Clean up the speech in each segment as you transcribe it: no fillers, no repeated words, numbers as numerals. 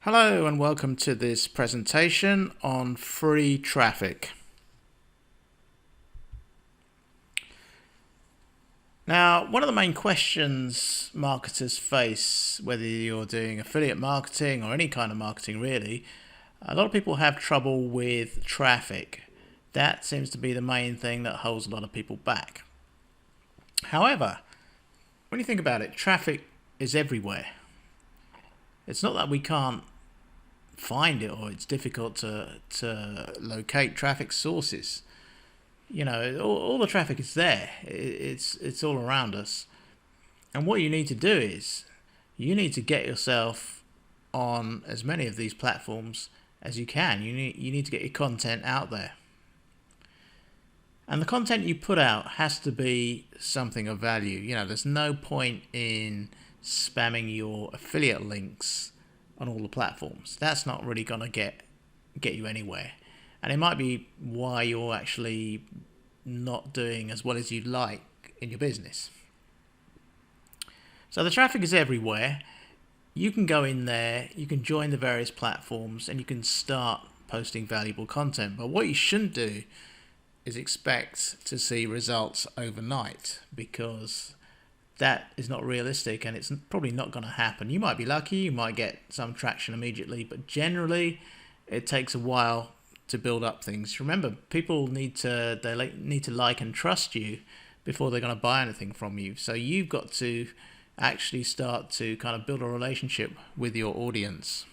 Hello and welcome to this presentation on free traffic. Now, one of the main questions marketers face, whether you're doing affiliate marketing or any kind of marketing really, a lot of people have trouble with traffic. That seems to be the main thing that holds a lot of people back. However, when you think about it, traffic is everywhere. It's not that we can't find it or it's difficult to locate traffic sources. You know, all the traffic is there. It's all around us. And what you need to do is you need to get yourself on as many of these platforms as you can. You need to get your content out there. And the content you put out has to be something of value. You know, there's no point in spamming your affiliate links on all the platforms. That's not really going to get you anywhere. And it might be why you're actually not doing as well as you'd like in your business. So the traffic is everywhere. You can go in there, you can join the various platforms, and you can start posting valuable content. But what you shouldn't do is expect to see results overnight, because that is not realistic and it's probably not going to happen. You might be lucky, you might get some traction immediately, but generally it takes a while to build up things. Remember, people need to like and trust you before they're going to buy anything from you. So you've got to actually start to kind of build a relationship with your audience.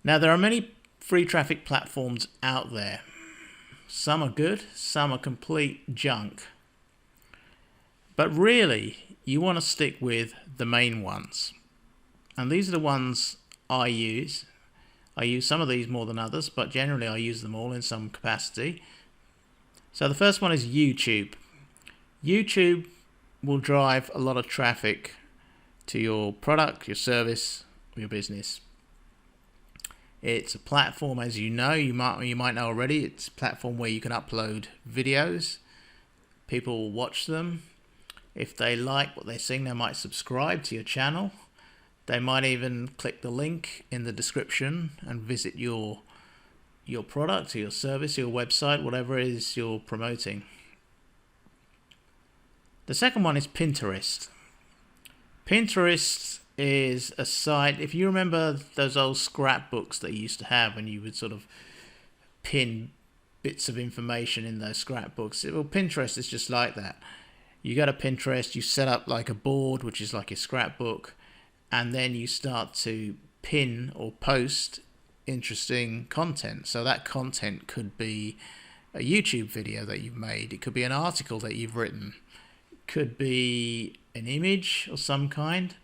Now, there are many free traffic platforms out there. Some are good, some are complete junk. But really, you want to stick with the main ones. And these are the ones I use. I use some of these more than others, but generally I use them all in some capacity. So the first one is YouTube. YouTube will drive a lot of traffic to your product, your service, or your business. It's a platform, as you know, you might know already, it's a platform where you can upload videos. People watch them. If they like what they're seeing, they might subscribe to your channel. They might even click the link in the description and visit your product or your service, your website, whatever it is you're promoting. The second one is Pinterest. Pinterest is a site, if you remember those old scrapbooks that you used to have when you would sort of pin bits of information in those scrapbooks. Well, Pinterest is just like that. You go to Pinterest, you set up like a board, which is like a scrapbook, and then you start to pin or post interesting content. So that content could be a YouTube video that you've made, it could be an article that you've written, it could be an image of some kind.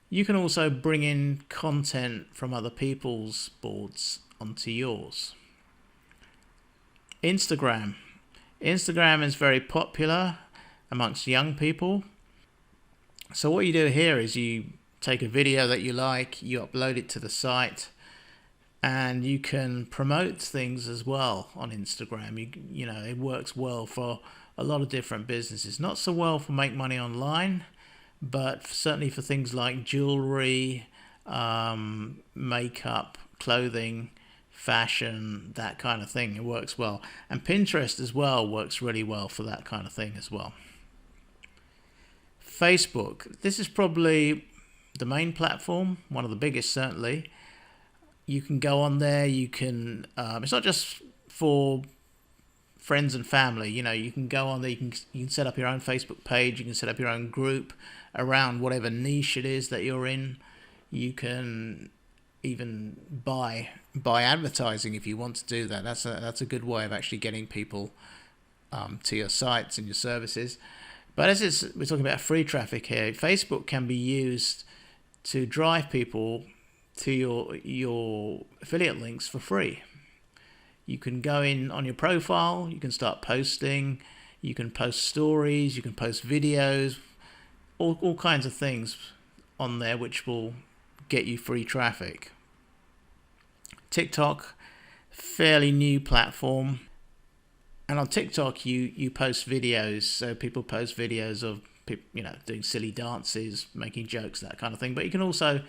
You can also bring in content from other people's boards onto yours. Instagram. Instagram is very popular amongst young people. So what you do here is you take a video that you like, you upload it to the site, and you can promote things as well on Instagram. You know, it works well for a lot of different businesses. Not so well for make money online, but certainly for things like jewelry, makeup, clothing, fashion, that kind of thing. It works well. And Pinterest as well works really well for that kind of thing as well. Facebook. This is probably the main platform, one of the biggest certainly. You can go on there, you can, it's not just for friends and family, you know, you can go on there, you can set up your own Facebook page, you can set up your own group around whatever niche it is that you're in. You can even buy advertising if you want to do that. That's a good way of actually getting people to your sites and your services. But we're talking about free traffic here, Facebook can be used to drive people to your affiliate links for free. You can go in on your profile, you can start posting, you can post stories, you can post videos, all kinds of things on there which will get you free traffic. TikTok, fairly new platform. And on TikTok, you post videos. So people post videos of people, doing silly dances, making jokes, that kind of thing. But you can also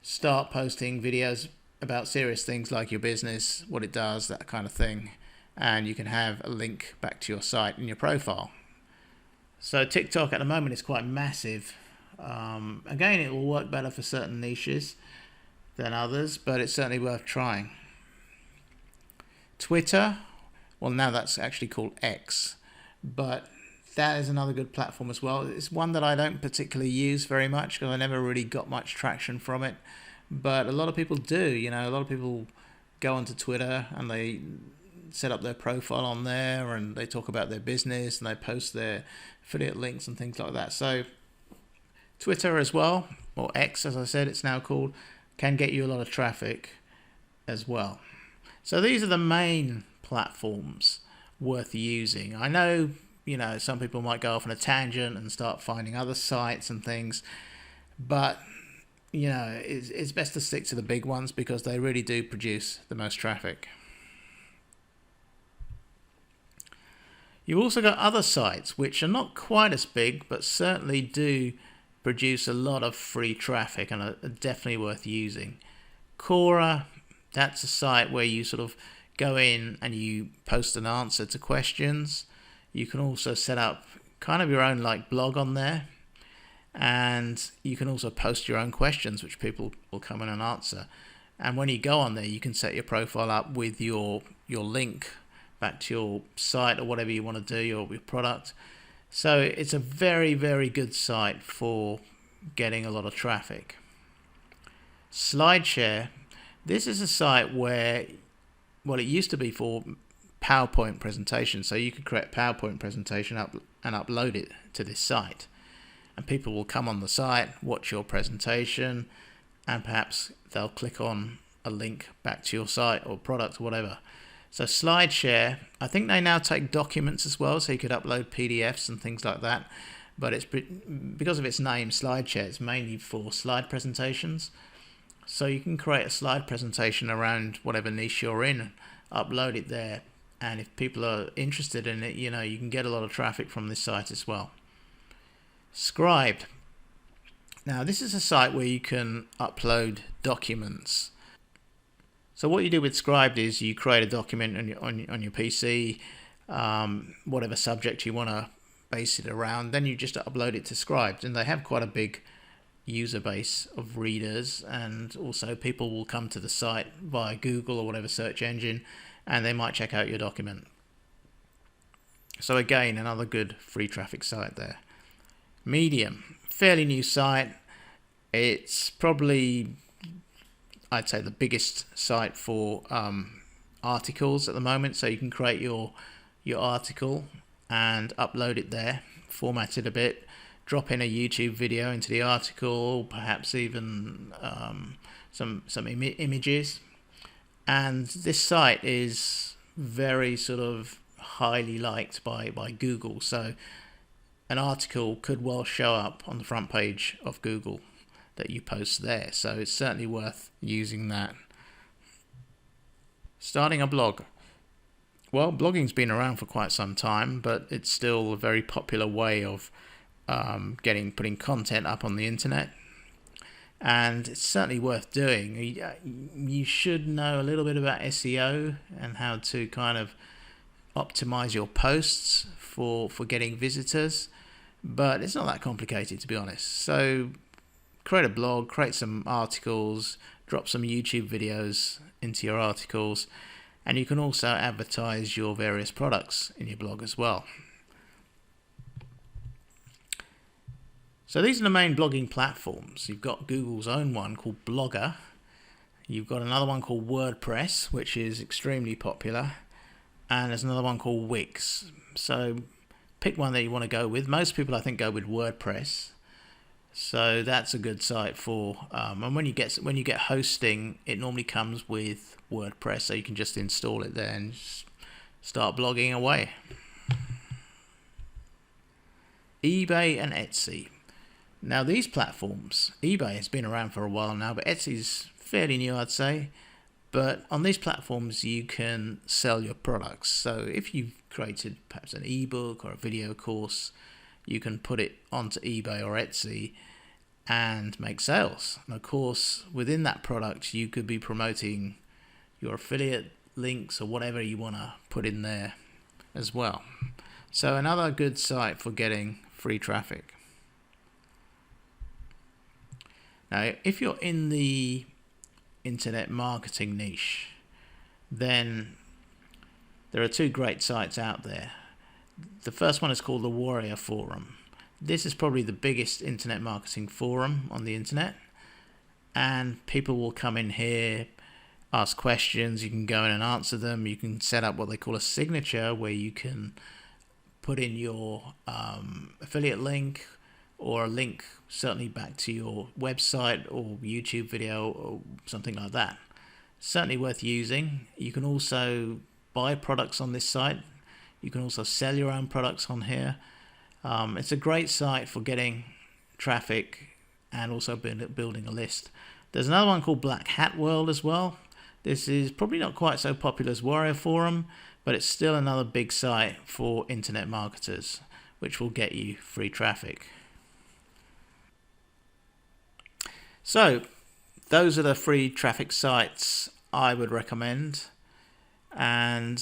start posting videos about serious things like your business, what it does, that kind of thing. And you can have a link back to your site in your profile. So TikTok at the moment is quite massive. Again, it will work better for certain niches than others, but it's certainly worth trying. Twitter, well, now that's actually called X, but that is another good platform as well. It's one that I don't particularly use very much because I never really got much traction from it, but a lot of people do. A lot of people go onto Twitter and they set up their profile on there and they talk about their business and they post their affiliate links and things like that. So Twitter as well, or X as I said it's now called, can get you a lot of traffic as well. So these are the main platforms worth using. I know, some people might go off on a tangent and start finding other sites and things, but it's best to stick to the big ones because they really do produce the most traffic. You've also got other sites which are not quite as big, but certainly do produce a lot of free traffic and are definitely worth using. Quora, that's a site where you sort of go in and you post an answer to questions. You can also set up kind of your own blog on there, and you can also post your own questions which people will come in and answer. And when you go on there, you can set your profile up with your link back to your site or whatever you want to do, your product. So it's a very, very good site for getting a lot of traffic. SlideShare, this is a site where, it used to be for PowerPoint presentations. So you could create a PowerPoint presentation and upload it to this site. And people will come on the site, watch your presentation, and perhaps they'll click on a link back to your site or product or whatever. So SlideShare, I think they now take documents as well, so you could upload PDFs and things like that. But it's because of its name, SlideShare, it's mainly for slide presentations. So you can create a slide presentation around whatever niche you're in, upload it there, and if people are interested in it, you can get a lot of traffic from this site as well. Scribd. Now this is a site where you can upload documents. So what you do with Scribd is you create a document on your PC, whatever subject you want to base it around, then you just upload it to Scribd, and they have quite a big user base of readers, and also people will come to the site via Google or whatever search engine, and they might check out your document. So again, another good free traffic site there. Medium, fairly new site. It's probably, I'd say, the biggest site for articles at the moment. So you can create your article and upload it there, format it a bit, drop in a YouTube video into the article, perhaps even some images. And this site is very sort of highly liked by Google. So an article could well show up on the front page of Google that you post there. So it's certainly worth using that. Starting a blog. Well, blogging's been around for quite some time, but it's still a very popular way of putting content up on the internet. And it's certainly worth doing. You should know a little bit about SEO and how to kind of optimize your posts for getting visitors, but it's not that complicated, to be honest. So create a blog, create some articles, drop some YouTube videos into your articles, and you can also advertise your various products in your blog as well. So these are the main blogging platforms. You've got Google's own one called Blogger. You've got another one called WordPress, which is extremely popular. And there's another one called Wix. So pick one that you want to go with. Most people, I think, go with WordPress. So that's a good site for. And when you get hosting, it normally comes with WordPress, so you can just install it there and start blogging away. eBay and Etsy. Now these platforms, eBay has been around for a while now, but Etsy's fairly new, I'd say. But on these platforms, you can sell your products. So if you've created perhaps an ebook or a video course, you can put it onto eBay or Etsy and make sales. And of course, within that product, you could be promoting your affiliate links or whatever you want to put in there as well. So another good site for getting free traffic. Now, if you're in the internet marketing niche, then there are two great sites out there. The first one is called the Warrior Forum. This is probably the biggest internet marketing forum on the internet, and people will come in here, ask questions. You can go in and answer them. You can set up what they call a signature, where you can put in your affiliate link or a link certainly back to your website or YouTube video or something like that. Certainly worth using. You can also buy products on this site. You can also sell your own products on here. It's a great site for getting traffic and also building a list. There's another one called Black Hat World as well. This is probably not quite so popular as Warrior Forum, but it's still another big site for internet marketers, which will get you free traffic. So those are the free traffic sites I would recommend, and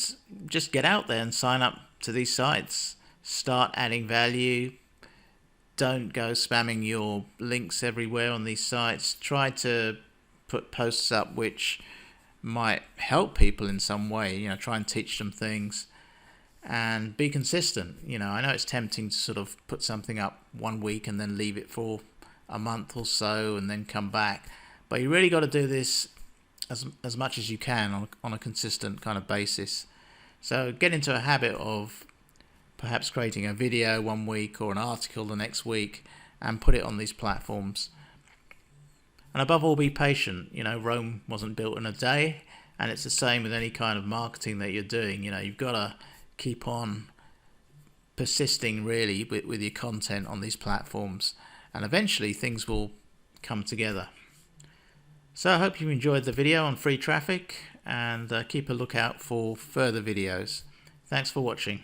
just get out there and sign up to these sites. Start adding value. Don't go spamming your links everywhere on these sites. Try to put posts up which might help people in some way. Try and teach them things and be consistent. I know it's tempting to sort of put something up one week and then leave it for a month or so and then come back, but you really got to do this as much as you can on a consistent kind of basis. So get into a habit of perhaps creating a video one week or an article the next week and put it on these platforms. And above all, be patient. Rome wasn't built in a day, and it's the same with any kind of marketing that you're doing. You've got to keep on persisting really with your content on these platforms, and eventually things will come together. So I hope you enjoyed the video on free traffic, and keep a lookout for further videos. Thanks for watching.